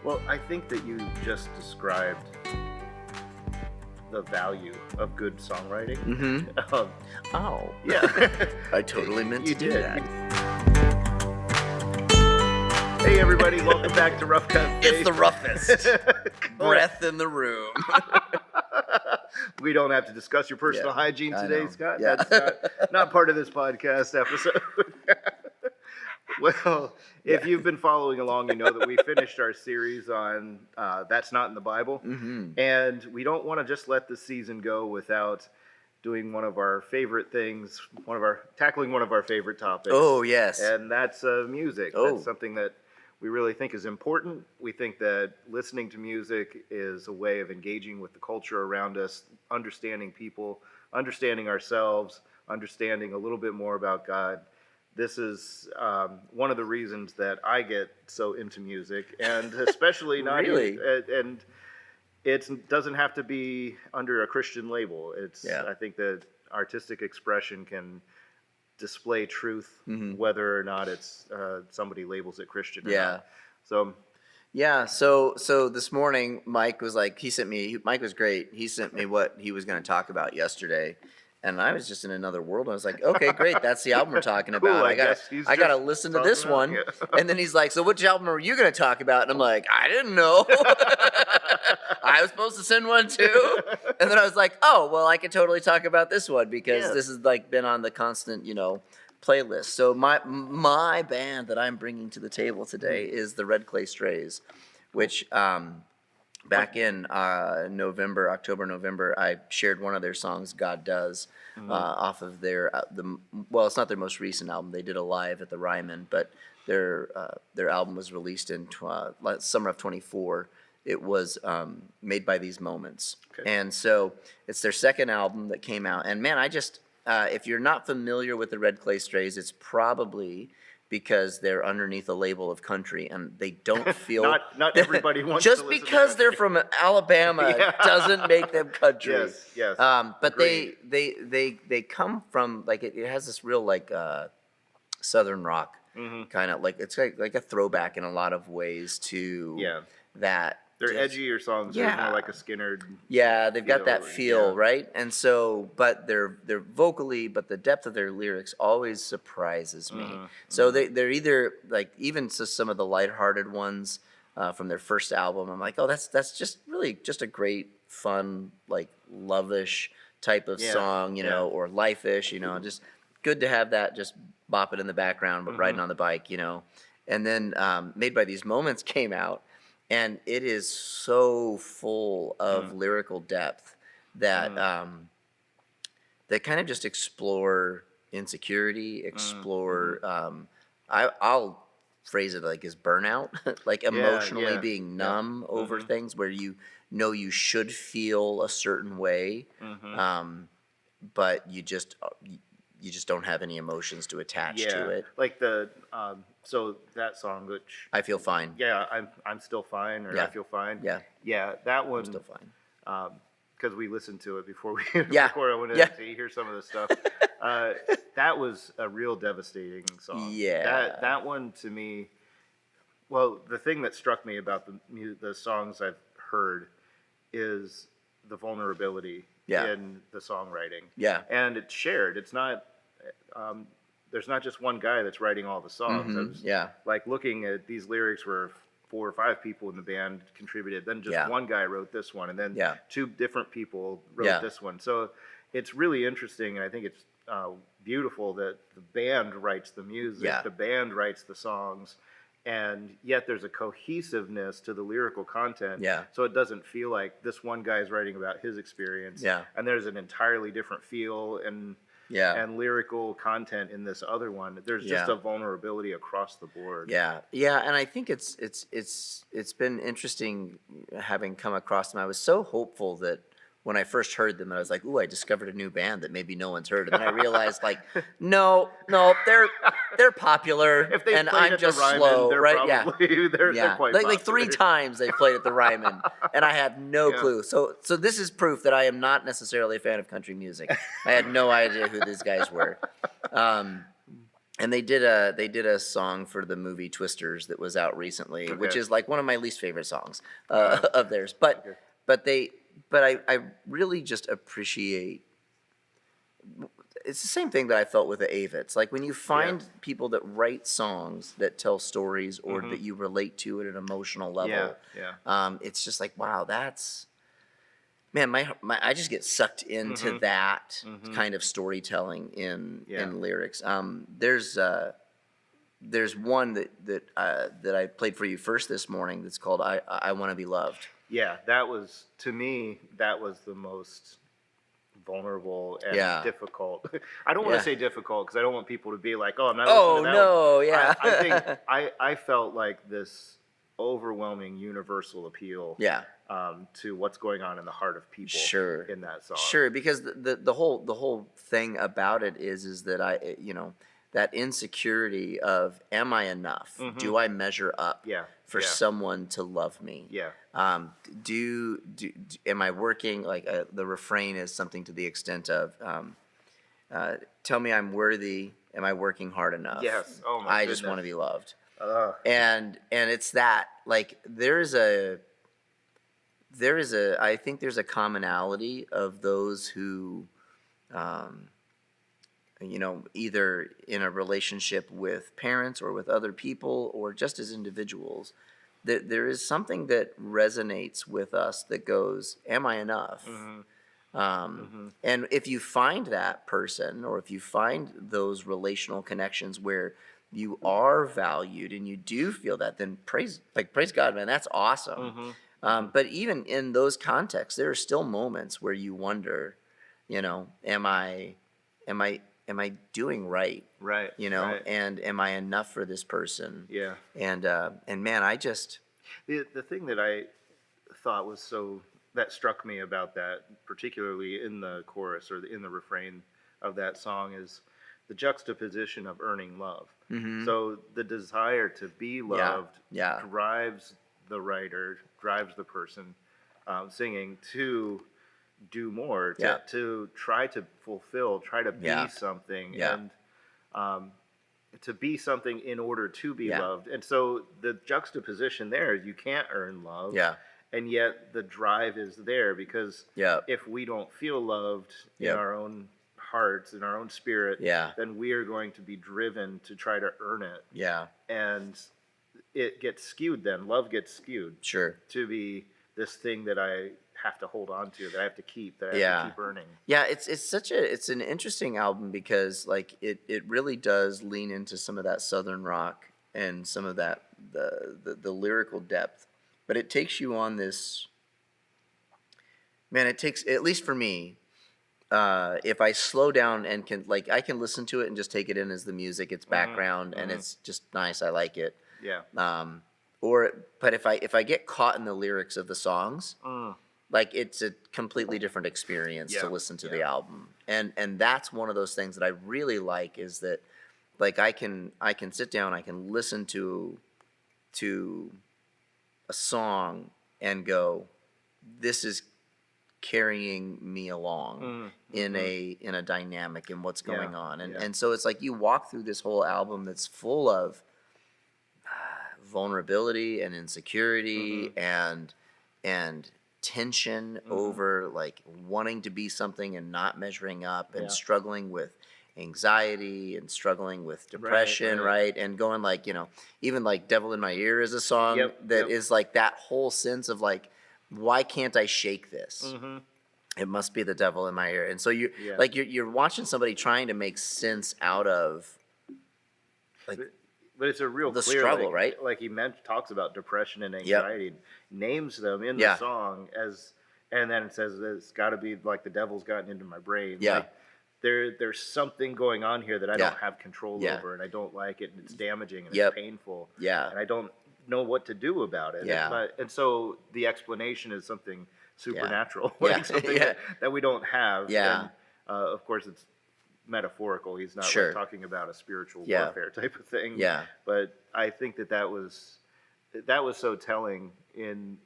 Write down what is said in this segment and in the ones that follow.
Well, I think that you just described the value of good songwriting. Mm-hmm. Um, Oh. yeah, I totally meant you to do did. that. Hey, everybody, welcome back to Rough Cut Face. It's the roughest breath in the room. We don't have to discuss your personal Yeah, hygiene I today, know. Scott. Yeah. That's not part of this podcast episode. Well, if Yeah. you've been following along, you know that we finished our series on That's Not in the Bible. Mm-hmm. And we don't want to just let the season go without doing one of our favorite things, tackling one of our favorite topics. Oh, yes. And that's music. Oh. That's something that we really think is important. We think that listening to music is a way of engaging with the culture around us, understanding people, understanding ourselves, understanding a little bit more about God. This is one of the reasons that I get so into music, and especially not Really? and it doesn't have to be under a Christian label. Yeah. I think that artistic expression can display truth, Mhm. whether or not it's somebody labels it Christian. Or Yeah. not. So Yeah, so this morning Mike was like, Mike was great. He sent me what he was going to talk about yesterday, and I was just in another world. I was like, okay, great, that's the album we're talking Cool, about. I guess he's I gotta just listen to talking this about- one. yeah. And then he's like, so which album are you going to talk about? And I'm like, I didn't know. I was supposed to send one too. And then I was like, oh, well, I could totally talk about this one because Yeah. this has like been on the constant, playlist. So my band that I'm bringing to the table today is the Red Clay Strays, which back in October, November, I shared one of their songs, "God Does," off of their it's not their most recent album. They did a live at the Ryman, but their album was released in summer of '24. It was Made by These Moments, Okay. and so it's their second album that came out. And man, if you're not familiar with the Red Clay Strays, it's probably because they're underneath a label of country and they don't feel not everybody wants just to listen to because they're country. from Alabama Yeah. doesn't make them country. Yes, But agreed. they come from like it has this real like southern rock kind of like it's like a throwback in a lot of ways to Yeah. that. They're just- edgier songs. They're Yeah. more like a Skinner. Yeah, they've got that feel, yeah. right? And so, but they're vocally, but the depth of their lyrics always surprises me. So they're either like even to some of the lighthearted ones from their first album. I'm like, oh, that's just really just a great, fun, like love-ish type of Yeah, song, yeah. or life-ish, just good to have that just bop it in the background, but riding on the bike, And then Made by These Moments came out. And it is so full of lyrical depth that that kind of just explore insecurity, explore. I'll phrase it like as burnout, like emotionally yeah, being numb over things where you know you should feel a certain way, but you just don't have any emotions to attach to it. Like the so that song, which I feel fine. yeah, I'm still fine, or Yeah. I feel fine. Yeah, Yeah, that one I'm still fine. because we listened to it before we Yeah. record. I wanted Yeah. to hear some of the stuff. That was a real devastating song. Yeah. That one to me. Well, the thing that struck me about the songs I've heard is the vulnerability Yeah. in the songwriting. Yeah. And it's shared. It's not. There's not just one guy that's writing all the songs. I was Yeah. like looking at these lyrics where 4 or 5 people in the band contributed. Then just Yeah. one guy wrote this one, and then Yeah. 2 different people wrote Yeah. this one. So it's really interesting, and I think it's beautiful that the band writes the music, Yeah. the band writes the songs, and yet there's a cohesiveness to the lyrical content. Yeah. So it doesn't feel like this one guy is writing about his experience, Yeah. and there's an entirely different feel and lyrical content in this other one. There's just Yeah. a vulnerability across the board. Yeah, and I think it's been interesting having come across them. I was so hopeful that when I first heard them, I was like, "Ooh, I discovered a new band that maybe no one's heard." And then I realized, like, no, they're popular, If they and played I'm at just the Ryman, slow, they're right? probably, they're Yeah, quite like popular. 3 times they played at the Ryman, and I had no Yeah. clue. So this is proof that I am not necessarily a fan of country music. I had no idea who these guys were. and they did a song for the movie Twisters that was out recently, which Okay. is like one of my least favorite songs Uh, of theirs. But okay. but they but I really just appreciate. It's the same thing that I felt with the Avets. Like when you Yeah. find people that write songs that tell stories or Mhm. that you relate to at an emotional Yeah. level, Yeah. it's just like wow, that's man, my I just get sucked into Mhm. that Mhm. kind of storytelling Yeah. in lyrics. There's one that I played for you first this morning that's called I Want to Be Loved. Yeah. That was, to me, that was the most vulnerable and Yeah. difficult. I don't want to Yeah. say difficult because I don't want people to be like, "Oh, I'm not listening to Oh that one." no, I think yeah. I felt like this overwhelming universal appeal Yeah. to what's going on in the heart of people Sure. in that song. Sure, because the whole thing about it is that that insecurity of am I enough? Hmm. Do I measure up Yeah. for Yeah. someone to love me? Yeah. Am I working like the refrain is something to the extent of tell me I'm worthy. Am I working hard enough? Yes. Oh my I just want goodness. to be loved. Uh, And it's that like I think there's a commonality of those who um, either in a relationship with parents or with other people or just as individuals, that there is something that resonates with us that goes, am I enough? hmm. um, Hmm. and if you find that person or if you find those relational connections where you are valued and you do feel that, then praise God, man, that's awesome. Hmm. Hmm. But even in those contexts, there are still moments where you wonder, am I am I doing right? Right. Right. And am I enough for this person? Yeah. And man, I just The thing that I thought was so that struck me about that, particularly in the chorus or in the refrain of that song, is the juxtaposition of earning love. mm-hmm, So the desire to be yeah, loved yeah, drives the writer, drives the person singing to do more, yeah, to try to fulfill, try to be yeah, something, yeah, and um, to be something in order to be yeah, loved. And so the juxtaposition there is you can't earn love, yeah, and yet the drive is there because yeah, if we don't feel loved in yeah, our own hearts, in our own spirit, yeah, then we are going to be driven to try to earn it. yeah, And it gets skewed then. Love gets skewed sure. to be this thing that I have to hold on to, that I have to keep, that I have to Yeah. keep earning. Yeah, it's an interesting album because like it really does lean into some of that southern rock and some of that the lyrical depth. But it takes you on this man, it takes at least for me, if I slow down and can like I can listen to it and just take it in as the music, it's Hmm. background and Hmm. it's just nice. I like it. Yeah. Um or but if I get caught in the lyrics of the songs, Mm. like it's a completely different experience to Yeah. listen to the Yeah. album. And that's one of those things that I really like is that like I can sit down, I can listen to a song and go, this is carrying me along Mm. Hmm. in a dynamic in what's Yeah. going on. Yeah. And so it's like you walk through this whole album that's full of vulnerability and Hmm. insecurity and tension Hmm. over like wanting to be something and not measuring up and Yeah. struggling with anxiety and struggling with Right. depression, Right. right? And going like, even like Devil in My Ear is a song Yep. that Yep. is like that whole sense of like, why can't I shake this? Hmm. It must be the devil in my ear. And so Yeah. you're watching somebody trying to make sense out of like But, but it's a real the clear, struggle, right? like he talks about depression and Yep. anxiety, names them in the Yeah. song as, and then it says it's got to be like the devil's gotten into my brain. Yeah. Like there's something going on here that I Yeah. don't have control Yeah. over, and I don't like it, and it's damaging and Yep. it's painful, Yeah. and I don't know what to do about it. Yeah. But and so the explanation is something Yeah. supernatural, Yeah. like something Yeah. that we don't have. Yeah. And of course it's metaphorical. He's not Sure. like talking about a spiritual Yeah. warfare type of thing. Yeah. But I think that was so telling in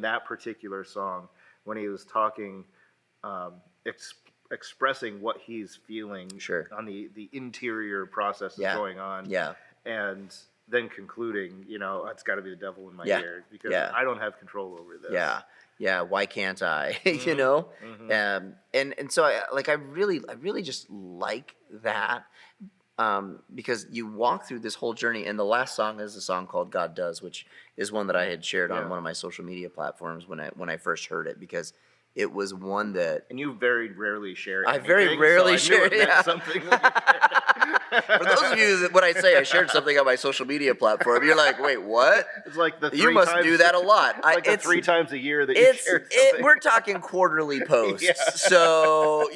that particular song when he was talking, um, expressing what he's feeling Sure. on the interior processes Yeah. going on, Yeah. and then concluding, it's got to be the devil in my Yeah. ear because Yeah. I don't have control over this. Yeah. Yeah. Why can't I? Mhm. And so I really just like that. Because you walk through this whole journey, and the last song is a song called "God Does," which is one that I had shared on Yeah. one of my social media platforms when I first heard it, because it was one that And you very rarely share I anything. very rarely so I knew share. it meant Yeah. something when you shared it. For those of you that when I say I shared something on my social media platform, you're like, wait, what? It's like the You three must times, do that a lot. It's like the 3 times a year that you share something. We're talking quarterly posts. Yeah. So,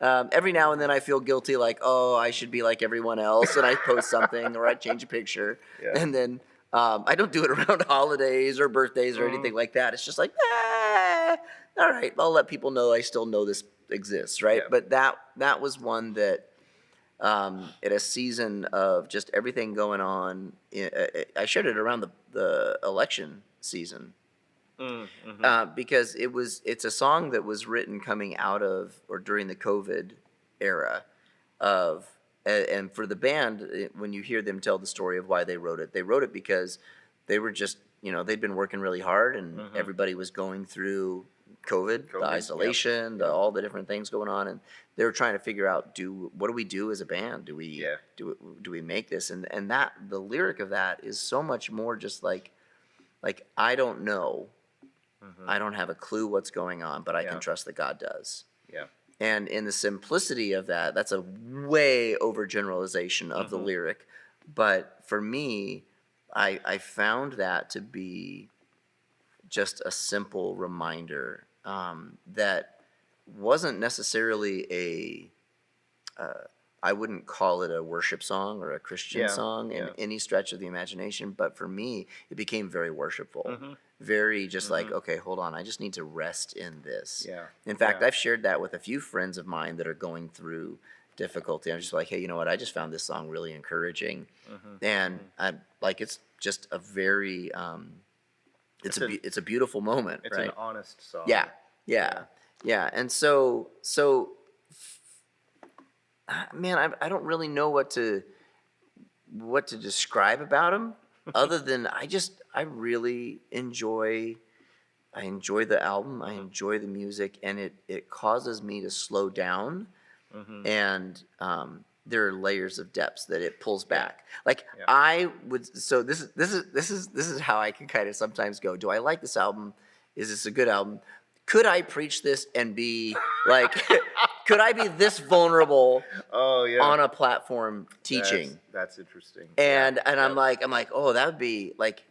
every now and then I feel guilty, like, oh, I should be like everyone else, and I post something or I change a picture. Yeah. And then I don't do it around holidays or birthdays or anything like that. It's just like, all right, I'll let people know I still know this exists, right? Yeah. But that was one that at a season of just everything going on, I shared it around the election season. Because it's a song that was written coming out of or during the COVID era of, and for the band, when you hear them tell the story of why they wrote it because they were just, they'd been working really hard, and everybody was going through COVID, the yep. isolation, all the different things going on, and they were trying to figure out, what do we do as a band? Do we Yeah. do we make this? And that the lyric of that is so much more just like I don't know. I don't have a clue what's going on, but I Yeah. can trust that God does. Yeah. And in the simplicity of that, that's a way overgeneralization of the lyric. But for me, I found that to be just a simple reminder that wasn't necessarily I wouldn't call it a worship song or a Christian Yeah, song in yeah. any stretch of the imagination, but for me, it became very worshipful. Very just like, okay, hold on, I just need to rest in this. Yeah, In fact, yeah. I've shared that with a few friends of mine that are going through difficulty. I'm just like, hey, you know what? I just found this song really encouraging, and I like it's just a very it's a beautiful moment, It's right? an honest song. Yeah, yeah. And so man, I don't really know what to describe about him other than I really enjoy the album. I enjoy the music, and it causes me to slow down, and there are layers of depths that it pulls back. Like Yeah. I would, so this is how I can kind of sometimes go, do I like this album? Is this a good album? Could I preach this and be like, could I be this vulnerable Oh yeah. on a platform teaching? That's interesting. And Yeah. I'm like, oh, that would be like,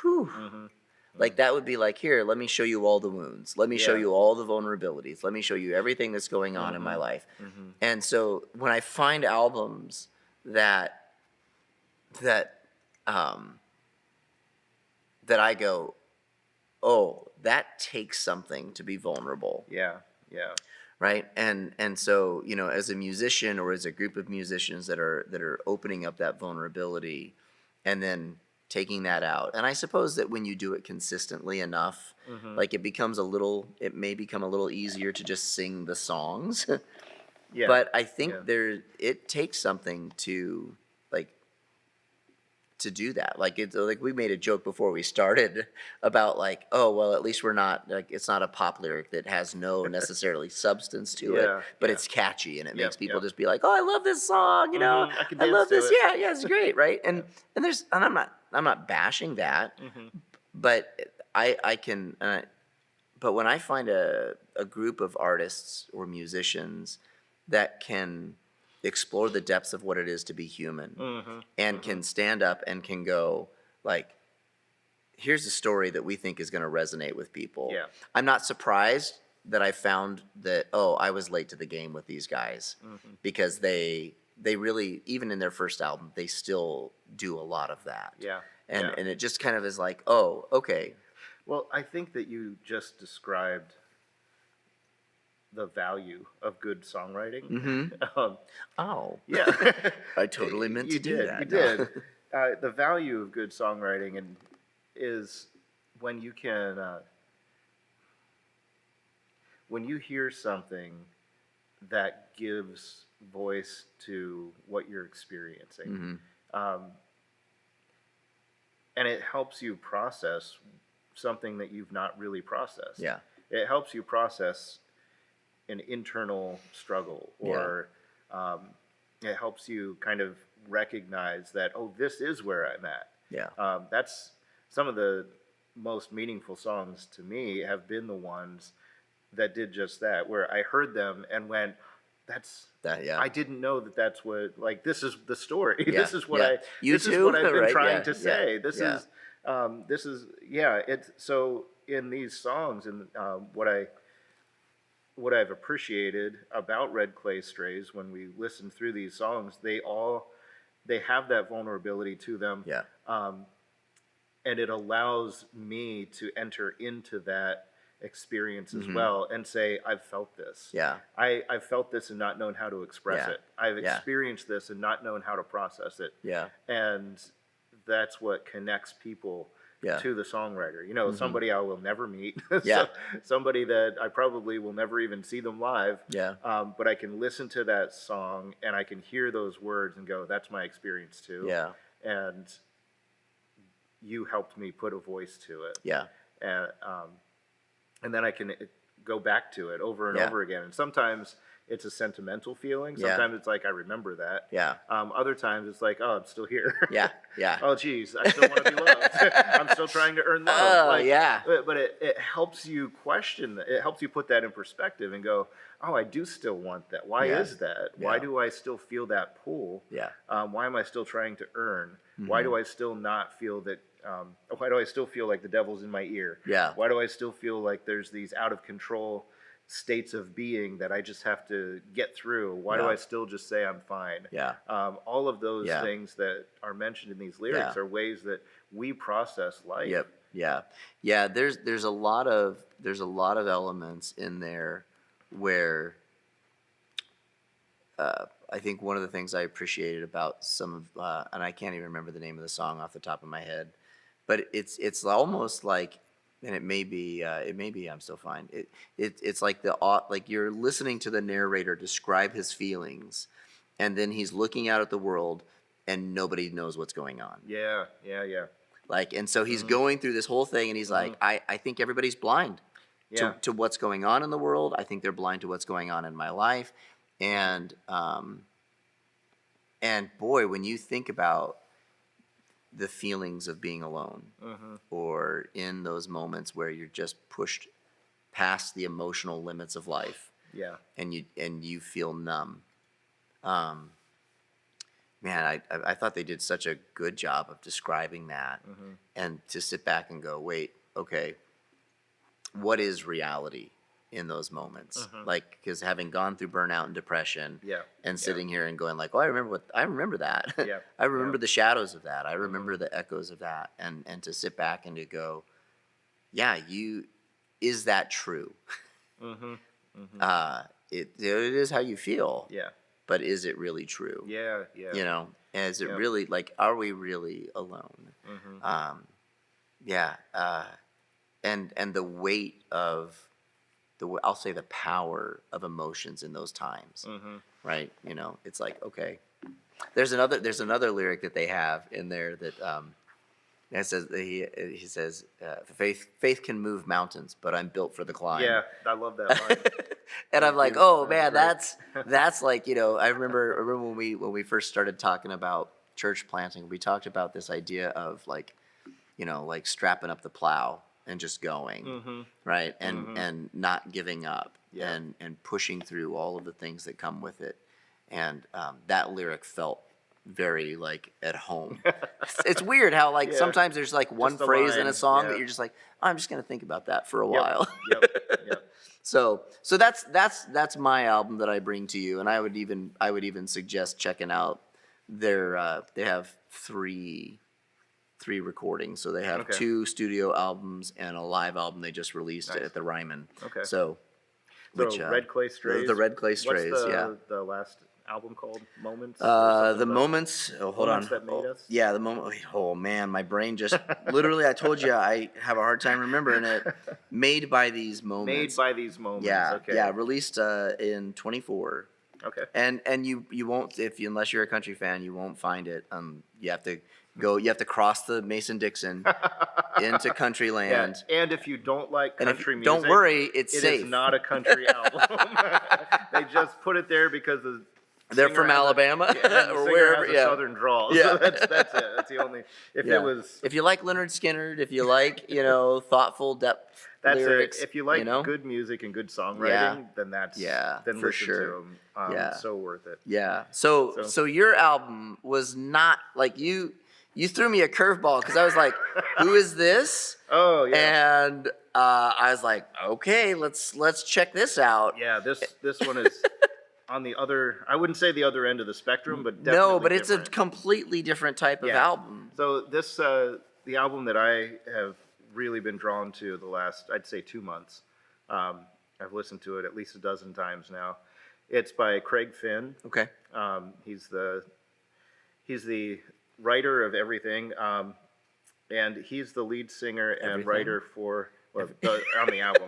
whew. Like that would be like, here, let me show you all the wounds. Let me show Yeah. you all the vulnerabilities. Let me show you everything that's going on in my life. And so when I find albums that I go, oh, that takes something to be vulnerable. Yeah. Yeah. Right. And so, as a musician or as a group of musicians that are opening up that vulnerability and then taking that out. And I suppose that when you do it consistently enough, like it may become a little easier to just sing the songs. Yeah. But I think Yeah. it takes something to do that. Like we made a joke before we started about like, oh, well, at least we're not like, it's not a pop lyric that has no necessarily substance to Yeah, it, but yeah. it's catchy and it Yep, makes people yep. just be like, oh, I love this song, I can I dance love to this. it. Yeah, it's great, right? And I'm not bashing that, but I can but when I find a group of artists or musicians that can explore the depths of what it is to be human and can stand up and can go like, here's a story that we think is going to resonate with people. Yeah. I'm not surprised that I found that, oh, I was late to the game with these guys because they really, even in their first album, they still do a lot of that. Yeah. And Yeah. and it just kind of is like, oh, okay. Well, I think that you just described the value of good songwriting. Oh. Yeah. I totally meant You to do did. that. You No. did. The value of good songwriting is when you can when you hear something that gives voice to what you're experiencing, Mm-hmm. and it helps you process something that you've not really processed. Yeah. It helps you process an internal struggle, Yeah. or it helps you kind of recognize that, oh, this is where I'm at. Yeah. That's some of the most meaningful songs to me have been the ones that did just that, where I heard them and went, that's, That. Yeah. I didn't know that that's what, like, this is the story. Yeah. This is what Yeah. You this is too, what I've been right? trying Yeah. to Yeah. say. Yeah. This is, yeah. It's so in these songs, and what I've appreciated about Red Clay Strays when we listen through these songs, they have that vulnerability to them. Yeah. And it allows me to enter into that experience as Mhm. well and say, I've felt this. Yeah. I've felt this and not known how to express Yeah. it. I've Yeah. experienced this and not known how to process it. Yeah. And that's what connects people Yeah. to the songwriter. You know, Mhm. somebody I will never meet. Yeah. Somebody that I probably will never even see them live. Yeah. But I can listen to that song and I can hear those words and go, that's my experience too. Yeah. And you helped me put a voice to it. Yeah. And then I can go back to it over and Yeah. over again. And sometimes it's a sentimental feeling. Yeah. Sometimes it's like, I remember that. Yeah. Other times it's like, oh, I'm still here. Yeah. Yeah. Oh, geez, I still want to be loved. I'm still trying to earn love. Oh, yeah. But it helps you question, it helps you put that in perspective and go, oh, I do still want that. Why Yeah. is that? Why Yeah. do I still feel that pull? Yeah. Why am I still trying to earn? Why do I still not feel that? Why do I still feel like the devil's in my ear? Yeah. Why do I still feel like there's these out of control states of being that I just have to get through? Why do Yeah. I still just say I'm fine? Yeah. All of those Yeah. things that are mentioned in these lyrics Yeah. are ways that we process life. Yep. Yeah. Yeah. There's a lot of elements in there where I think one of the things I appreciated about some of and I can't even remember the name of the song off the top of my head, but it's almost like, and it may be I'm Still Fine. It's like like you're listening to the narrator describe his feelings, and then he's looking out at the world, and nobody knows what's going on. Yeah. Yeah. Like, and so he's going through this whole thing, and he's like, I think everybody's blind Yeah. to what's going on in the world. I think they're blind to what's going on in my life. And boy, when you think about the feelings of being alone, or in those moments where you're just pushed past the emotional limits of life, Yeah. and you feel numb. Man, I thought they did such a good job of describing that, and to sit back and go, wait, okay, what is reality in those moments? Like, because having gone through burnout and depression, Yeah. and sitting here and going like, oh, I remember that. Yeah. I remember the shadows of that. I remember the echoes of that, and to sit back and to go, yeah, is that true? It is how you feel, Yeah. but is it really true? Yeah. Yeah. You know, is it Yeah. really, like, are we really alone? Yeah. And the weight of I'll say the power of emotions in those times, right? You know, it's like, okay, there's another lyric that they have in there that it says he says faith can move mountains, but I'm built for the climb. Yeah. I love that line. And I'm like, Dude, oh that's man, great. that's like, you know, I remember when we first started talking about church planting, we talked about this idea of, like, you know, like strapping up the plow and just going, right, and not giving up, Yeah. and pushing through all of the things that come with it, and that lyric felt very, like, at home. It's weird how, like, Yeah. sometimes there's like one Just a phrase in line, a song yeah. that you're just like, I'm just gonna think about that for a Yep. while. Yep. So that's my album that I bring to you, and I would even suggest checking out their they have three recordings. So they have Okay. 2 studio albums and a live album they just released Nice. at the Ryman. Okay. So So Red Clay Strays. the Red Clay Strays, What's yeah. the last album called? Moments? Or something The about- moments. Oh, hold Moments on. That Made Oh, Us? yeah, the moment. Oh man, my brain just literally. I told you I have a hard time remembering it. Made by these moments. Made by These Moments. Yeah, Okay. yeah. Released in 24. Okay. And you won't unless you're a country fan, you won't find it. You have to go. You have to cross the Mason Dixon into country Yeah, land. and if you don't like And if, country music, don't worry, it's it safe. is not a country album. They just put it there because the They're singer from has a- Alabama yeah, and the or singer wherever. has a Yeah. southern drawl. Yeah. So that's it. That's the only. If Yeah. it was, If you like Leonard Skinner, if you like thoughtful depth that's lyrics, it. If you like know? good music and good songwriting, Yeah. then that's Yeah, then for listen sure. to them. Yeah. So worth it. Yeah. So- So your album was not like you threw me a curveball because I was like, who is this? Oh yeah. And I was like, okay, let's check this out. Yeah, this one is on the other. I wouldn't say the other end of the spectrum, but definitely No, but it's a different. completely different type of Yeah. album. So this the album that I have really been drawn to the last, I'd say, 2 months. I've listened to it at least a dozen times now. It's by Craig Finn. Okay. He's the writer of everything, and he's the lead singer and Everything? writer for on the album.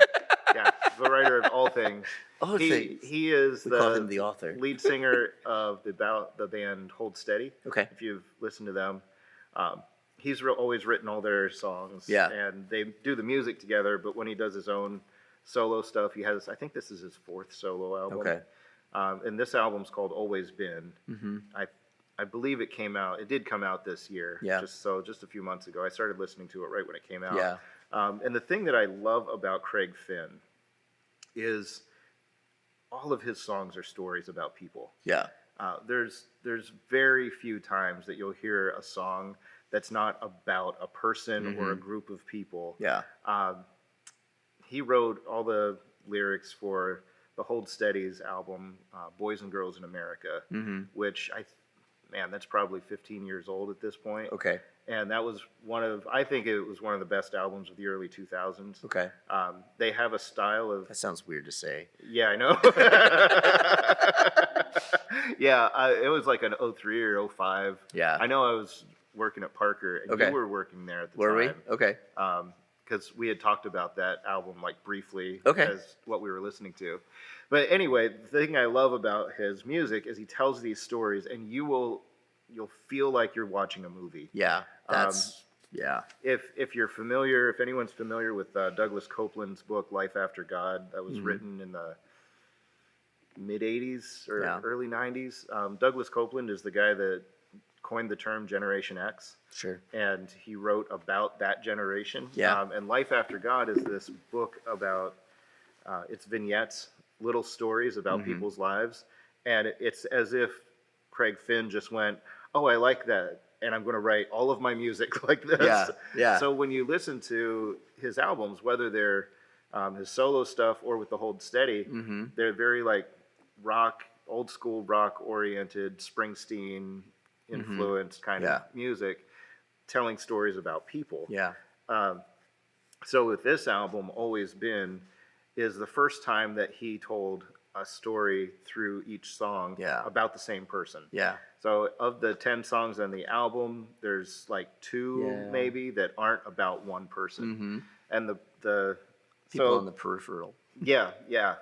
Yeah, the writer of all things. All things. He is We call him the author. lead singer of the band Hold Steady. Okay. If you've listened to them, he's always written all their songs. Yeah. And they do the music together. But when he does his own solo stuff, he has. I think this is his 4th solo album. Okay. And this album's called Always Been. Mm-hmm. I believe it came out. It did come out this year. Yeah. Just a few months ago. I started listening to it right when it came out. Yeah. And the thing that I love about Craig Finn is all of his songs are stories about people. Yeah. There's very few times that you'll hear a song that's not about a person or a group of people. Yeah. He wrote all the lyrics for the Hold Steady's album, Boys and Girls in America, Mm-hmm. which that's probably 15 years old at this point. Okay. And that was I think it was one of the best albums of the early 2000s. Okay. They have a style of, That sounds weird to say. yeah, I know. Yeah, it was like an 03 or 05. Yeah. I know I was working at Parker, and Okay. you were working there at the Were we? time. Okay. Because we had talked about that album like briefly Okay. as what we were listening to. But anyway, the thing I love about his music is he tells these stories, and you'll feel like you're watching a movie. Yeah. That's yeah. If you're familiar, if anyone's familiar with Douglas Copeland's book Life After God, that was Mhm. written in the mid 80s or Yeah. early 90s. Douglas Copeland is the guy that coined the term Generation X, Sure. and he wrote about that generation. Yeah. And Life After God is this book about it's vignettes, little stories about Mhm. people's lives, and it's as if Craig Finn just went, "Oh, I like that, and I'm going to write all of my music like this." Yeah. Yeah. So when you listen to his albums, whether they're his solo stuff or with the Hold Steady, Mm-hmm. they're very like rock, old school rock oriented, Springsteen influenced kind Yeah. of music, telling stories about people. Yeah. So with this album, Always Been, is the first time that he told a story through each song Yeah. about the same person. Yeah. So of the 10 songs on the album, there's like 2 Yeah. maybe that aren't about one person. Mm-hmm. And the People so, on the peripheral. yeah, yeah.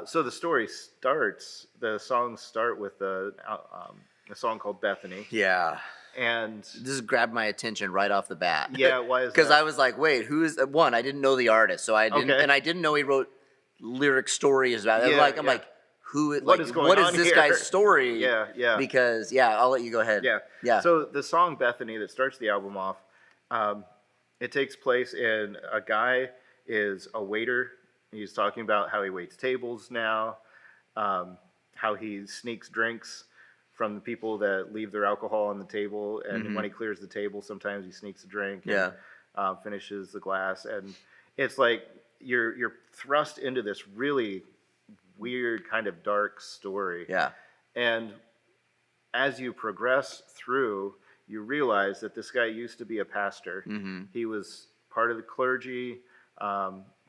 So the story starts. The songs start with a song called Bethany, Yeah. and This grabbed my attention right off the bat. yeah, why is Because that? I was like, wait, who is one? I didn't know the artist, so I didn't, Okay. and I didn't know he wrote lyric stories about it. Yeah, I'm yeah. like, who? What Like, is going what is on this here? guy's story? Yeah, yeah. Because I'll let you go ahead. Yeah. Yeah. So the song Bethany that starts the album off, it takes place in a guy is a waiter. He's talking about how he waits tables now, how he sneaks drinks from the people that leave their alcohol on the table, and Mhm. when he clears the table, sometimes he sneaks a drink. Yeah. And, finishes the glass, and it's like you're thrust into this really weird kind of dark story. Yeah. And as you progress through, you realize that this guy used to be a pastor. Mm-hmm. He was part of the clergy.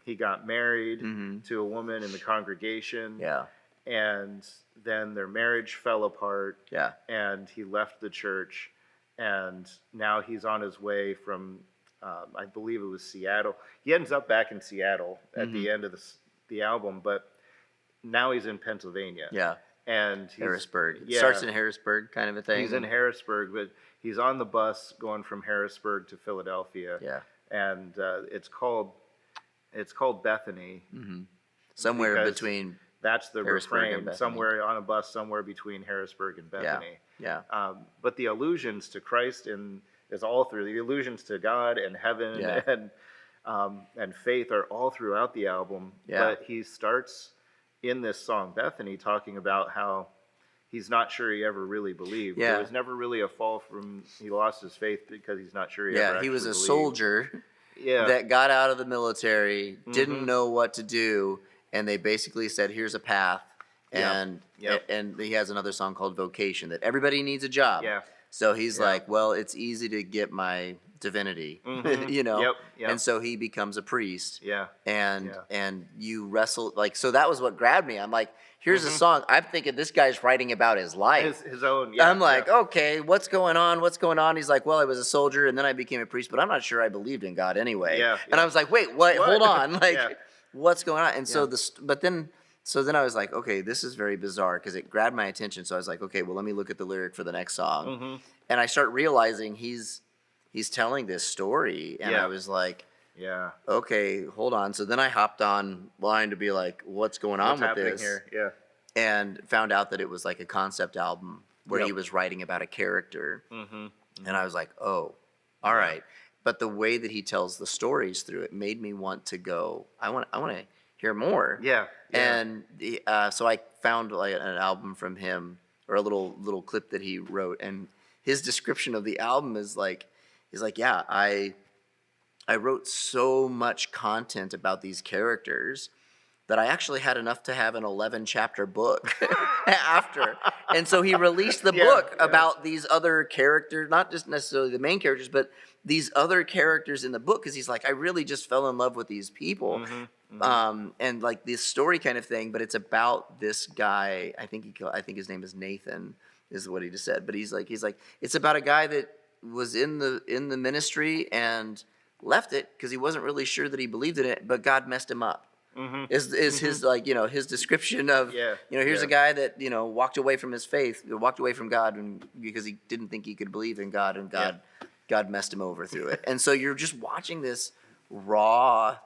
He got married Mm-hmm. to a woman in the congregation. Yeah. and then their marriage fell apart, Yeah. and he left the church, and now he's on his way from, I believe it was Seattle. He ends up back in Seattle at the end of the album, but now he's in Pennsylvania. Yeah. And he's, Harrisburg. It yeah, starts in Harrisburg, kind of a thing. he's in Harrisburg, but he's on the bus going from Harrisburg to Philadelphia. Yeah. And it's called Bethany. Somewhere because between. That's the Harrisburg and refrain. Bethany. Somewhere on a bus, somewhere between Harrisburg and Bethany. Yeah. But the allusions to Christ is all through. The allusions to God and heaven Yeah. and faith are all throughout the album. Yeah. But he starts in this song Bethany talking about how he's not sure he ever really believed. Yeah. There was never really a fall from. He lost his faith because he's not sure he ever. Yeah. He was a actually believed. soldier Yeah. that got out of the military, didn't know what to do, and they basically said, "Here's a path." Yeah. And Yep. and he has another song called Vocation, that everybody needs a job. Yeah. So he's Yeah. like, well, it's easy to get my divinity, you know. Yep, yep. And so he becomes a priest. Yeah. And Yeah. and you wrestle, like, so that was what grabbed me. I'm like, here's a song. I'm thinking this guy's writing about his life. His own. Yeah. I'm like, yeah. okay, what's going on? What's going on? He's like, well, I was a soldier and then I became a priest, but I'm not sure I believed in God anyway. Yeah, And yeah. I was like, wait, what? What? Hold on. Like, Yeah. what's going on? And so Yeah. so then I was like, okay, this is very bizarre because it grabbed my attention. So I was like, okay, well, let me look at the lyric for the next song. And I start realizing he's telling this story. And Yeah. I was like, Yeah. okay, hold on. So then I hopped online to be like, what's going on What's with happening this? here? Yeah. And found out that it was like a concept album where Yep. he was writing about a character. And I was like, oh, all right. But the way that he tells the stories through it made me want to go, I want to hear more. Yeah. Yeah. And so I found like an album from him, or a little clip that he wrote, and his description of the album is like, yeah, I wrote so much content about these characters that I actually had enough to have an 11-chapter book after. And so he released the Yeah, book yeah. about these other characters, not just necessarily the main characters, but these other characters in the book, because he's like, I really just fell in love with these people. And like this story kind of thing, but it's about this guy. I think his name is Nathan, is what he just said. But he's like, it's about a guy that was in the ministry and left it because he wasn't really sure that he believed in it, but God messed him up. Is his, like, you know, his description of, Yeah, you know, here's yeah. a guy that, you know, walked away from his faith, walked away from God, and because he didn't think he could believe in God, and God messed him over through it. And so you're just watching this raw,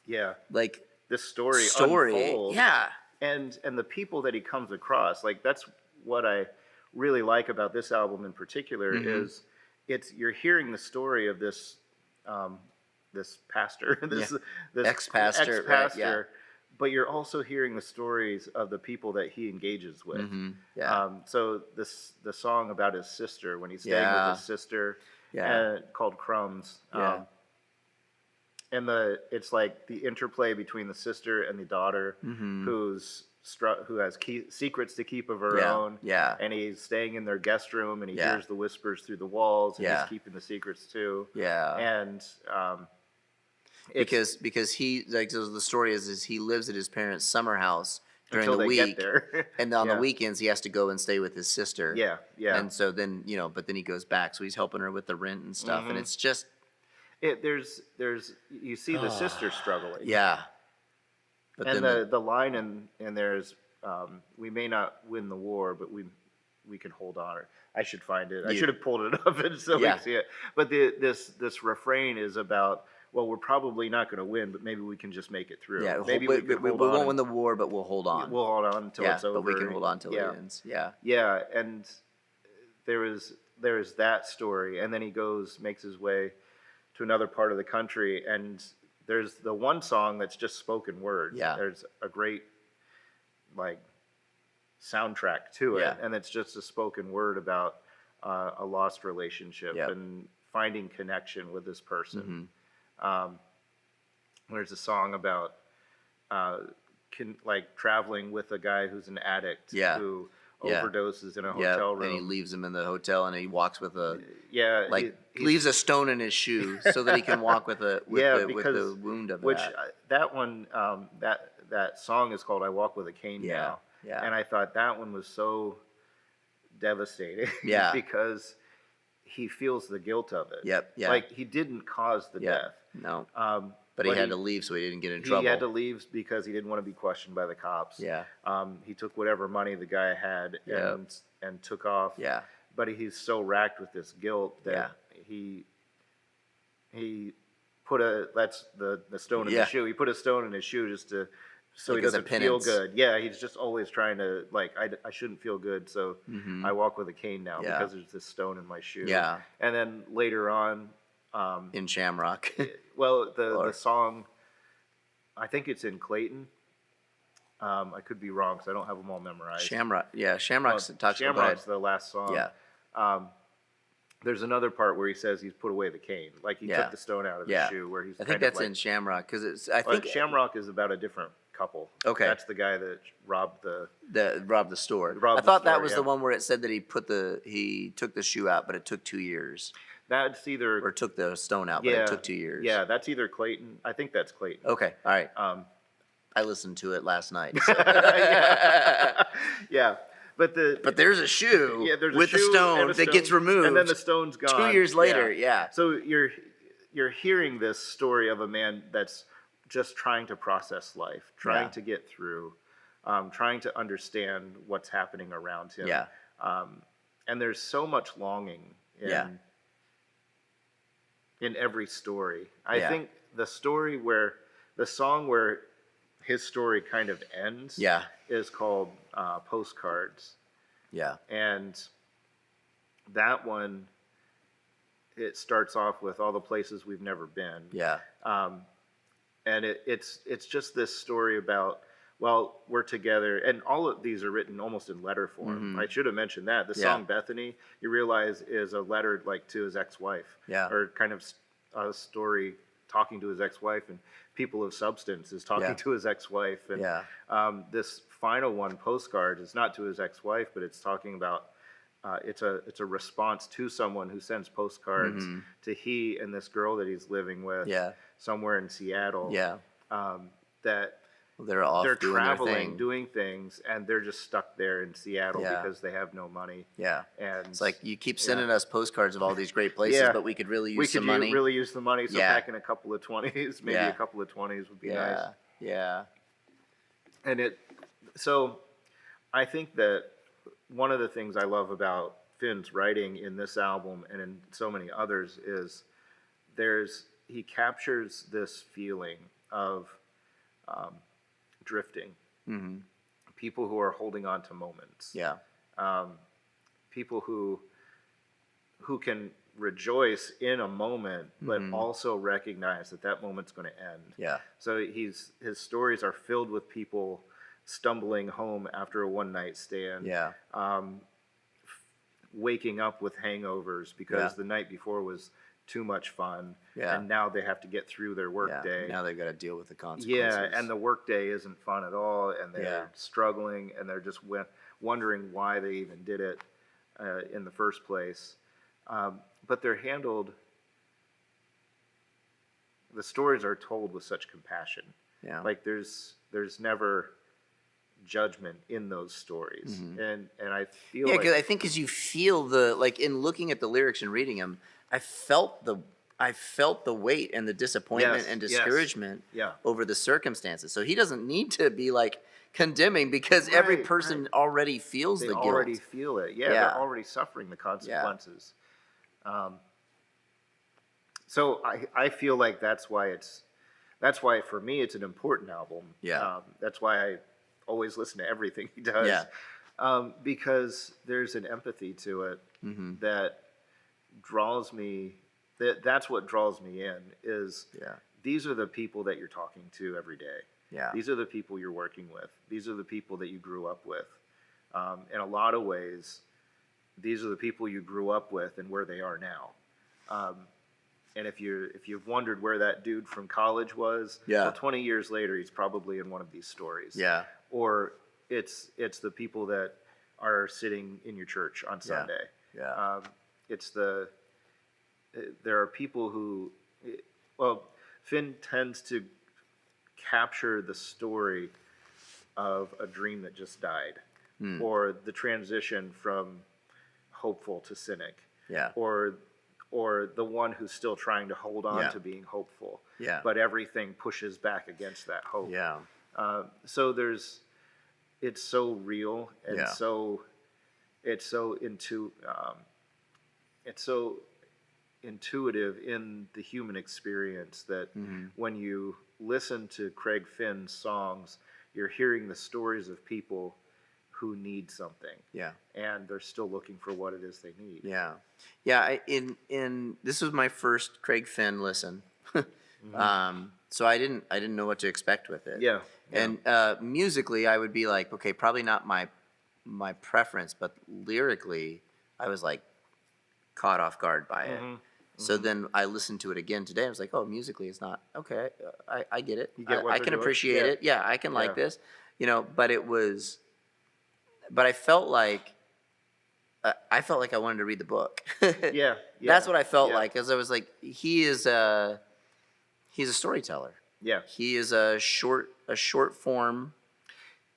Yeah. like, This story unfold. yeah. And the people that he comes across, like, that's what I really like about this album in particular, is you're hearing the story of this this pastor, this Ex-pastor, right, ex-pastor, yeah. but you're also hearing the stories of the people that he engages with. Yeah. So the song about his sister, when he's staying Yeah. with his sister, Yeah. called Crumbs. Yeah. And it's like the interplay between the sister and the daughter, who has secrets to keep of her Yeah, own. yeah. And he's staying in their guest room, and he Yeah. hears the whispers through the walls, and Yeah. he's keeping the secrets too. Yeah. And because he, like, so the story is he lives at his parents' summer house during until the they week, get there. and on Yeah. the weekends he has to go and stay with his sister. Yeah, yeah. And so then, you know, but then he goes back, so he's helping her with the rent and stuff, and it's just, There's you see the sister struggling. yeah. But And then the line in there is, we may not win the war, but we can hold on. Or I should find it. I should have pulled it up so Yeah. we see it. But this refrain is about, well, we're probably not going to win, but maybe we can just make it through. yeah, maybe we can hold won't on win the war, but we'll hold on. We'll hold on until yeah, it's over. but we can hold on till yeah. it ends. Yeah. Yeah, and there is that story, and then he makes his way to another part of the country, and there's the one song that's just spoken word. Yeah. There's a great, like, soundtrack to it, Yeah. and it's just a spoken word about a lost relationship Yep. and finding connection with this person. Mm-hmm. There's a song about traveling with a guy who's an addict Yeah. who Yeah. overdoses in a Yeah, hotel room. and he leaves him in the hotel, and he walks with a, Yeah, like, he's- leaves a stone in his shoe so that he can walk with the because wound of which that. that one that song is called "I Walk with a Cane" Yeah. now, Yeah. And I thought that one was so devastating Yeah. because he feels the guilt of it. Yep. Yeah. Like he didn't cause the Yep. death. No. Um, But he had to leave so he didn't get in trouble. he had to leave because he didn't want to be questioned by the cops. Yeah. He took whatever money the guy had Yep. and took off. Yeah. But he's so racked with this guilt that Yeah. he put that's the stone in Yeah. his shoe. He put a stone in his shoe just to so Like he as a doesn't feel penance. good. Yeah, he's just always trying to like I shouldn't feel good, so I walk with a cane now Yeah. because there's this stone in my shoe. Yeah. And then later on, In Shamrock. well, the Or- song, I think it's in Clayton. I could be wrong because I don't have them all memorized. Shamrock. Yeah. Shamrock's Well, talks about. Shamrock's the last song. Yeah. There's another part where he says he's put away the cane, like he Yeah. took the stone out of Yeah. his shoe. Where he's I kind think of that's like, in Shamrock because it's. I well, think Shamrock is about a different couple. Okay. That's the guy that robbed the. the robbed the store. Robbed I the thought that store, was yeah. the one where it said that he took the shoe out, but it took 2 years, That's either. or took the stone out, but yeah, it took 2 years. Yeah, that's either Clayton. I think that's Clayton. Okay. All right. Um, I listened to it last night. so- yeah. Yeah. But But there's a shoe there's a with the shoe stone and a that gets stone, removed. and then the stone's gone. 2 years later. Yeah. So you're hearing this story of a man that's just trying to process life, trying Yeah. to get through, trying to understand what's happening around him. Yeah. And there's so much longing in Yeah. in every story. I Yeah. think the song where his story kind of ends Yeah. is called Postcards. Yeah. And that one, it starts off with all the places we've never been. Yeah. And it's just this story about, well, we're together, and all of these are written almost in letter form. Mhm. I should have mentioned that. The Yeah. song Bethany, you realize, is a letter like to his ex-wife. Yeah. Or kind of a story talking to his ex-wife, and People of Substance is talking Yeah. to his ex-wife. And Yeah. this final one, Postcard, is not to his ex-wife, but it's talking about it's a response to someone who sends postcards to he and this girl that he's living with Mm-hmm. Yeah. somewhere in Seattle. Yeah. That They're off they're doing traveling, their thing. doing things, and they're just stuck there in Seattle Yeah. because they have no money. Yeah. And It's like you keep sending us postcards of all these great places, Yeah. but we could really we use could some money. really use the money, so Yeah. packing a couple of 20s, maybe Yeah. a couple of 20s would be yeah. nice. Yeah. And so I think that one of the things I love about Finn's writing in this album and in so many others is he captures this feeling of drifting, Mm-hmm. people who are holding on to moments, Yeah. people who can rejoice in a moment, but Mhm. also recognize that that moment's going to end. Yeah. So his stories are filled with people stumbling home after a one night stand, Yeah. waking up with hangovers because Yeah. the night before was too much fun, Yeah. and now they have to get through their work Yeah. day. Now they've got to deal with the consequences. Yeah, and the work day isn't fun at all, and they're Yeah. struggling, and they're just wondering why they even did it in the first place. But they're handled. The stories are told with such compassion. Yeah. Like there's never judgment in those stories, Mhm. and I feel Yeah, like because I think as you feel in looking at the lyrics and reading them, I felt the weight and the disappointment Yes, and yes. discouragement Yeah. over the circumstances. So he doesn't need to be like condemning because every Right, person right. already feels they the guilt. already feel it. Yeah, Yeah. they're already suffering the consequences. So I feel like that's why for me it's an important album. Yeah. That's why I always listen to everything he does. Yeah. Because there's an empathy to it Mm-hmm. that draws me. That's what draws me in. Is Yeah. these are the people that you're talking to every day. Yeah. These are the people you're working with. These are the people that you grew up with. In a lot of ways, these are the people you grew up with and where they are now. And if you've wondered where that dude from college was, Yeah. well, 20 years later, he's probably in one of these stories. Yeah. Or it's the people that are sitting in your church on Sunday. Yeah. There are people who, well, Finn tends to capture the story of a dream that just died, Hmm. or the transition from hopeful to cynic, Yeah. or the one who's still trying to hold on Yeah. to being hopeful, Yeah. but everything pushes back against that hope. Yeah. So it's so real and Yeah. it's so it's so intuitive in the human experience that Hmm. when you listen to Craig Finn's songs, you're hearing the stories of people who need something Yeah. and they're still looking for what it is they need. Yeah. Yeah. In this was my first Craig Finn listen. So I didn't know what to expect with it. Yeah. Yeah. And musically, I would be like, okay, probably not my preference, but lyrically, I was like caught off guard by it. Mhm. So then I listened to it again today. I was like, oh, musically, it's not okay. I get it. You get what I they're can doing? appreciate Yeah. it. Yeah, I can like Yeah. this. But it was, but I felt like I wanted to read the book. Yeah. That's what I felt Yeah. like, because I was like, he's a storyteller. Yeah. He is a short form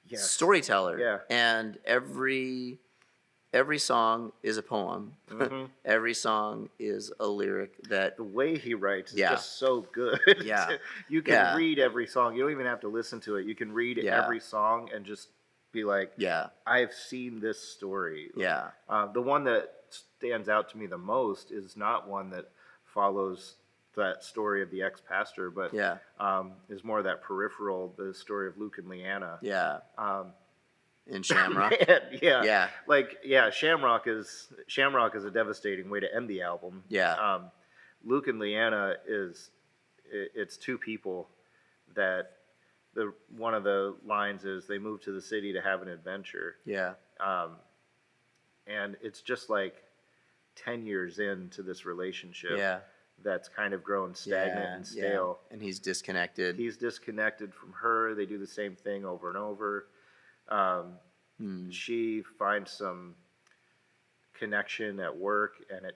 Yes. storyteller. Yeah. And every song is a poem. Mhm. Every song is a lyric that The way he writes is Yeah. just so good. Yeah. You can Yeah. read every song. You don't even have to listen to it. You can read Yeah. every song and just be like, yeah, I've seen this story. yeah, The one that stands out to me the most is not one that follows that story of the ex-pastor, but yeah, is more that peripheral, the story of Luke and Leanna. yeah. Um, In Shamrock. yeah, Yeah. Shamrock is a devastating way to end the album. Yeah. Luke and Leanna it's two people that one of the lines is they moved to the city to have an adventure, Yeah. and it's just like 10 years into this relationship Yeah. that's kind of grown stagnant and Yeah. stale. And he's disconnected. He's disconnected from her. They do the same thing over and over. She finds some connection at work, and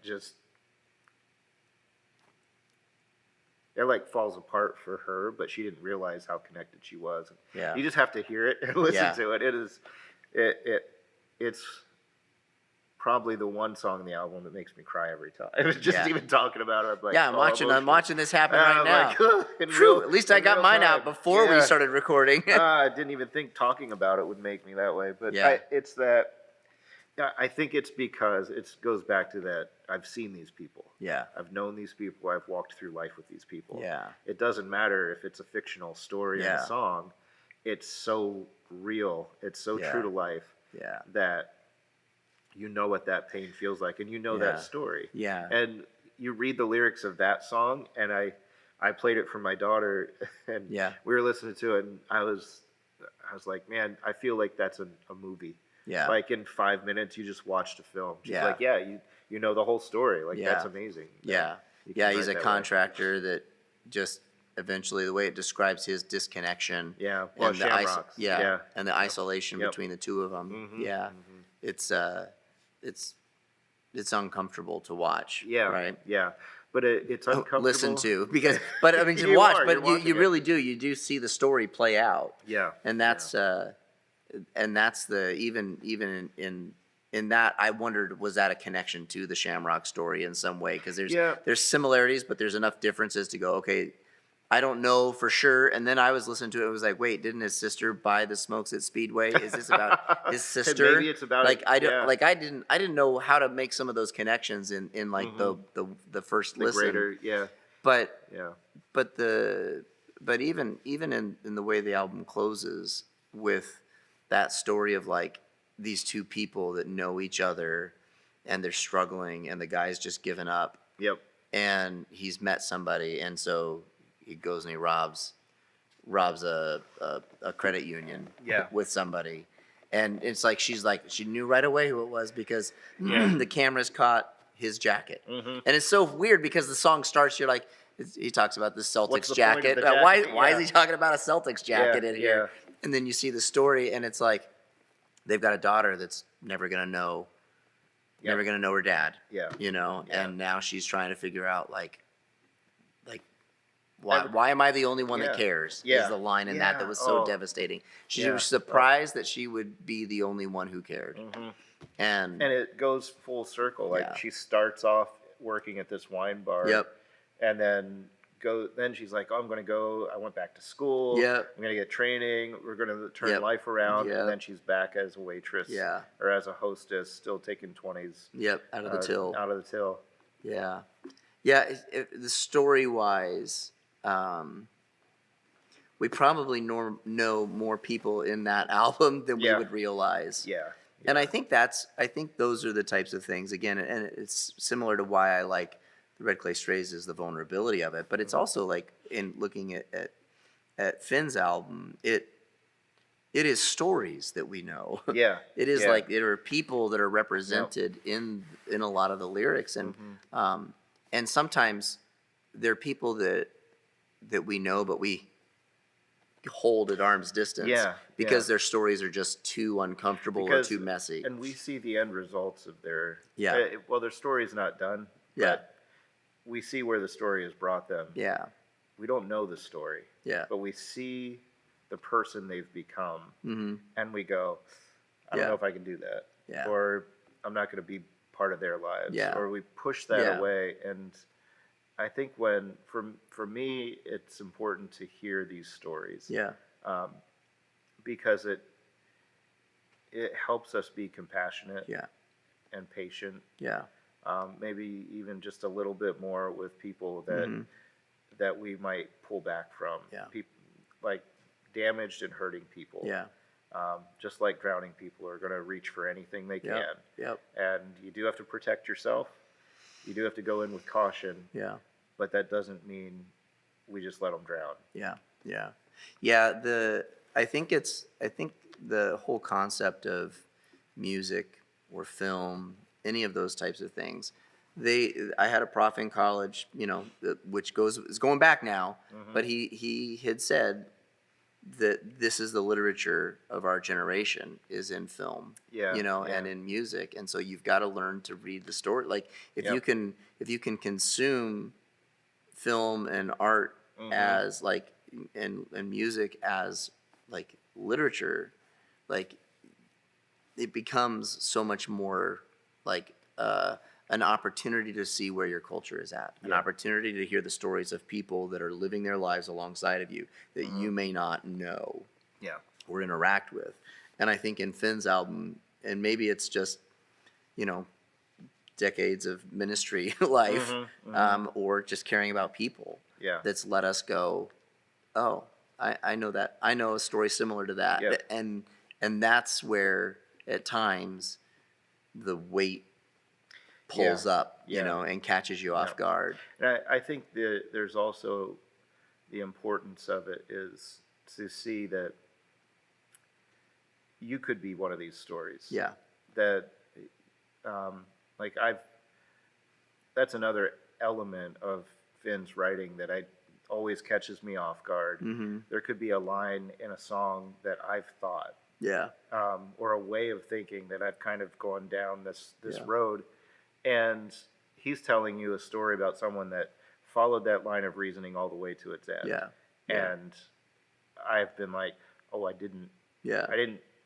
it like falls apart for her, but she didn't realize how connected she was. Yeah. You just have to hear it and listen Yeah. to it. It's probably the one song in the album that makes me cry every time. I was just Yeah. even talking about it. I'm like, Yeah, oh, I'm emotional. watching this happen And right I'm now. like, "Ugh," in Phew, real- at least I in got real mine time. out before we Yeah. started recording. I didn't even think talking about it would make me that way, but Yeah. it's that. Yeah, I think it's because it goes back to that. I've seen these people. Yeah. I've known these people. I've walked through life with these people. Yeah. It doesn't matter if it's a fictional story Yeah. and a song. It's so real. It's so Yeah. true to life Yeah. that you know what that pain feels like, and you know Yeah. that story. Yeah. And you read the lyrics of that song, and I played it for my daughter, and Yeah. we were listening to it, and I was like, man, I feel like that's a movie. Yeah. Like in 5 minutes, you just watched a film. She's Yeah. like, yeah, you know the whole story. Like Yeah. that's amazing. that Yeah. you can Yeah, write he's a that way. contractor that just eventually, the way it describes his disconnection. Yeah, well, and Shamrocks. yeah, and the isolation Yep. between the two of them. Mhm, Yeah, mhm. it's uncomfortable to watch. Yeah, right. yeah, but it's uncomfortable. Listen to, because, but I mean, to You watch, are, but you're you watching it. really do. You do see the story play out, Yeah, and that's the even in that, I wondered, was that a connection to the Shamrock story in some way? Because Yeah. there's similarities, but there's enough differences to go, okay, I don't know for sure. And then I was listening to it, it was like, wait, didn't his sister buy the smokes at Speedway? Is this about his sister? Maybe it's about like it, I don't yeah. like I didn't know how to make some of those connections in like the first the listen. greater, yeah, But yeah, but even in the way the album closes with that story of like these two people that know each other and they're struggling and the guy's just given up yep, and he's met somebody and so he goes and he robs a credit union Yeah. with somebody, and it's like she knew right away who it was because the cameras caught his jacket. And it's so weird because the song starts, you're like, he talks about the Celtics What's the point jacket. of the Why jacket? is Yeah. he talking about a Celtics jacket in here? yeah. And then you see the story and it's like they've got a daughter that's never gonna know her dad. Yeah. You know, Yeah. and now she's trying to figure out like Why am I the only one that Yeah. cares? Yeah. Is the line in that Yeah. was so Oh. devastating. She Yeah. was surprised that she would be the only one who cared. Mhm. And And it goes full circle. Like Yeah. she starts off working at this wine bar, Yep. and then she's like, "Oh, I'm going to go. I went back to school. Yep. I'm going to get training. We're going to turn Yep. life around." Yep. And then she's back as a waitress, Yeah. or as a hostess, still taking 20s Yep, out of the till. out of the till. Yeah. Yeah, the story wise, we probably know more people in that album than we Yeah. would realize. Yeah. And I think those are the types of things, again, and it's similar to why I like the Red Clay Strays is the vulnerability of it, but it's also like in looking at Finn's album, it is stories that we know. Yeah. It is Yeah. like there are people that are represented in a lot of the lyrics, and sometimes they're people that we know, but we hold at arm's distance. Yeah, Because yeah. their stories are just too uncomfortable Because- or too messy. And we see the end results of their Yeah. well, their story's not done. Yeah. But we see where the story has brought them. Yeah, We don't know the story, yeah, but we see the person they've become, mm-hmm. and we go, I don't Yeah. know if I can do that, Yeah. or I'm not going to be part of their lives, Yeah. or we push that Yeah. away. And I think for me, it's important to hear these stories, yeah, because it helps us be compassionate yeah, and patient. yeah, Maybe even just a little bit more with people that Mhm. that we might pull back from. Yeah. Like damaged and hurting people. yeah, Just like drowning people are going to reach for anything they Yep. can. yep, And you do have to protect yourself. You do have to go in with caution, yeah. but that doesn't mean we just let them drown. Yeah, yeah, yeah. I think the whole concept of music or film, any of those types of things. I had a prof in college, which is going back now, but he had said that this is the literature of our generation is in film, Yeah, and yeah. in music, and so you've got to learn to read the story. Like if Yep. you can consume film and art as like and music as like literature, like it becomes so much more like an opportunity to see where your culture is at, an Yeah. opportunity to hear the stories of people that are living their lives alongside of you that you may not know Yeah. or interact with. And I think in Finn's album, and maybe it's just, decades of ministry life, or just caring about people, Yeah. that's let us go, oh, I know that. I know a story similar to that. Yeah. And that's where, at times, the weight pulls up, Yeah. and catches you off guard. And I think there's also the importance of it is to see that you could be one of these stories. Yeah. That, like that's another element of Finn's writing that always catches me off guard. Mm-hmm. There could be a line in a song that I've thought, Yeah. or a way of thinking that I've kind of gone down this Yeah. road, and he's telling you a story about someone that followed that line of reasoning all the way to its end. Yeah. Yeah. And I've been like, oh, I didn't Yeah.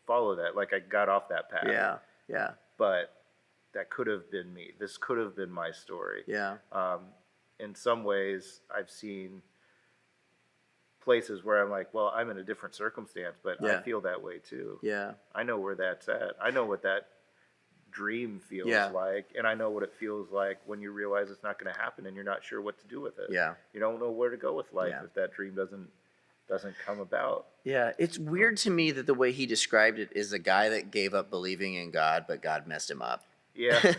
follow that. Like I got off that path. Yeah. Yeah. But that could have been me. This could have been my story. Yeah. In some ways, I've seen places where I'm like, well, I'm in a different circumstance, but Yeah. I feel that way too. Yeah. I know where that's at. I know what that dream feels Yeah. like, and I know what it feels like when you realize it's not going to happen and you're not sure what to do with it. Yeah. You don't know where to go with life Yeah. if that dream doesn't come about. Yeah, it's weird to me that the way he described it is a guy that gave up believing in God, but God messed him up. Yeah.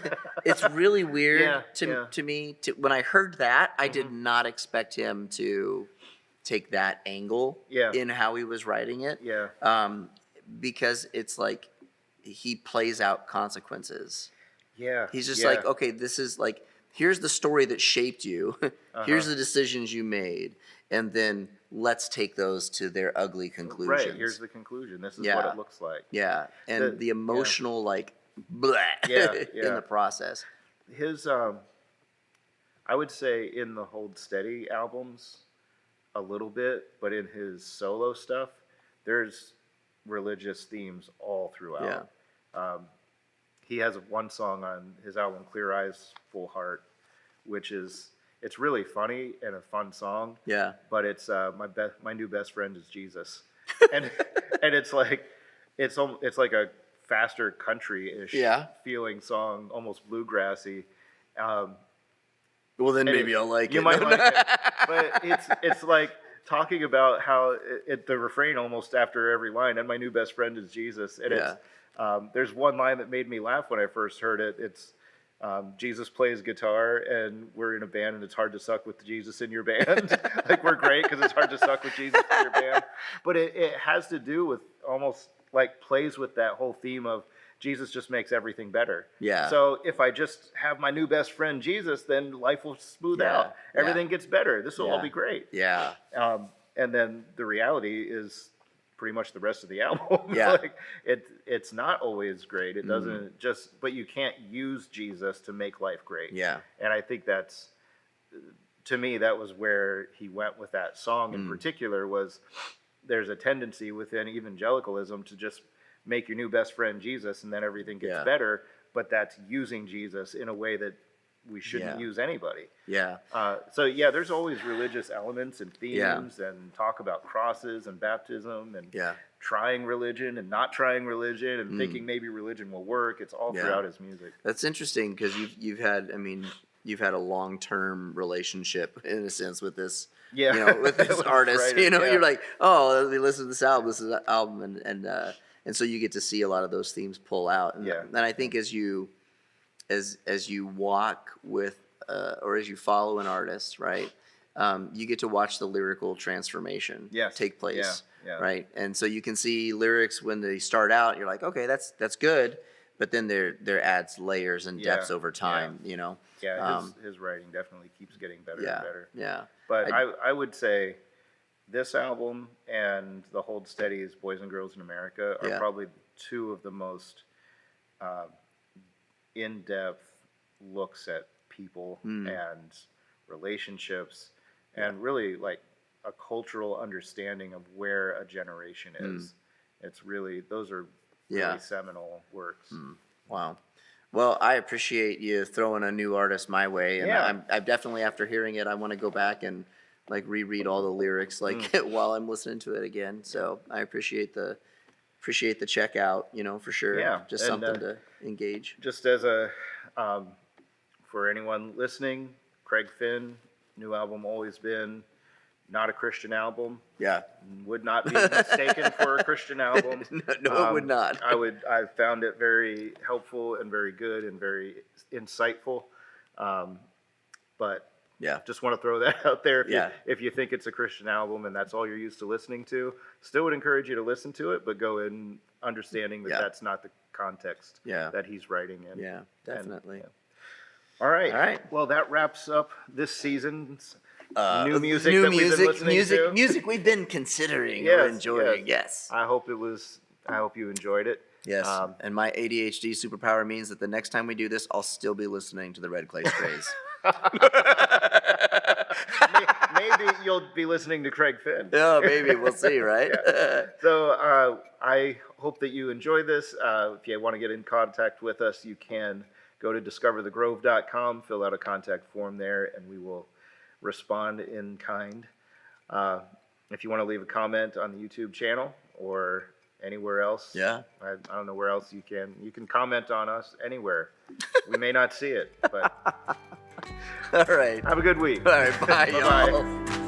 It's really weird Yeah, to yeah. to me. When I heard that, I did not expect him to take that angle Yeah. in how he was writing it. Yeah. Because it's like he plays out consequences. Yeah. He's just yeah. like, okay, this is like, here's the story that shaped you. Here's the decisions you made. And then let's take those to their ugly conclusions. Right. Here's the conclusion. This is Yeah. what it looks like. Yeah. And the emotional, like, bleh Yeah, in yeah. the process. His, I would say in the Hold Steady albums, a little bit, but in his solo stuff, there's religious themes all throughout. He has one song on his album Clear Eyes Full Heart, which is, it's really funny and a fun song. Yeah. But it's my new best friend is Jesus, and and it's like a faster country-ish feeling song, almost bluegrassy. Well, then maybe I'll like it. You might like it, but it's like talking about how the refrain almost after every line, and my new best friend is Jesus, and it's there's one line that made me laugh when I first heard it. It's Jesus plays guitar, and we're in a band, and it's hard to suck with Jesus in your band. Like, we're great because it's hard to suck with Jesus in your band. But it has to do with almost like plays with that whole theme of Jesus just makes everything better. Yeah. So if I just have my new best friend Jesus, then life will smooth out. Everything gets better. This will all be great. Yeah. And then the reality is pretty much the rest of the album. Yeah. Like, it's not always great. It doesn't but you can't use Jesus to make life great. Yeah. And I think that's, to me, that was where he went with that song in particular, was there's a tendency within evangelicalism to just make your new best friend Jesus and then everything gets better, but that's using Jesus in a way that we shouldn't use anybody. Yeah. So there's always religious elements and themes and talk about crosses and baptism and trying religion and not trying religion and thinking maybe religion will work. It's all throughout his music. That's interesting because you've had a long-term relationship in a sense with this. Yeah. You know, with this artist. Writer, You're like, oh, we listen to this album. This is an album, and so you get to see a lot of those themes pull out. And I think as you walk with or as you follow an artist, right, you get to watch the lyrical transformation take place, right? And so you can see lyrics when they start out, you're like, okay, that's good, but then there adds layers and depths over time, you know. Yeah, his writing definitely keeps getting better and better. Yeah. But I would say this album and the Hold Steady's Boys and Girls in America are probably two of the most in-depth looks at people and relationships and really like a cultural understanding of where a generation is. It's really, those are really seminal works. Wow. Well, I appreciate you throwing a new artist my way, and I'm definitely, after hearing it, I want to go back and like reread all the lyrics like while I'm listening to it again. So I appreciate the checkout, you know, for sure. Yeah, just and, something to engage. Just as a for anyone listening, Craig Finn, new album Always Been, not a Christian album. Yeah. Would not be mistaken for a Christian album. No, it would not. I found it very helpful and very good and very insightful. But just want to throw that out there. If you think it's a Christian album and that's all you're used to listening to, still would encourage you to listen to it, but go in understanding that that's not the context that he's writing in. Yeah, definitely. All right. All right. Well, that wraps up this season's new music that we've been listening to. Music we've been considering or enjoying. Yes. I hope you enjoyed it. Yes. And my ADHD superpower means that the next time we do this, I'll still be listening to the Red Clay Strays. Maybe you'll be listening to Craig Finn. Yeah, maybe. We'll see, right? So I hope that you enjoy this. If you want to get in contact with us, you can go to discoverthegrove.com, fill out a contact form there, and we will respond in kind. If you want to leave a comment on the YouTube channel or anywhere else, I don't know where else you can comment on us anywhere. We may not see it, but all right. Have a good week. All right, bye, y'all.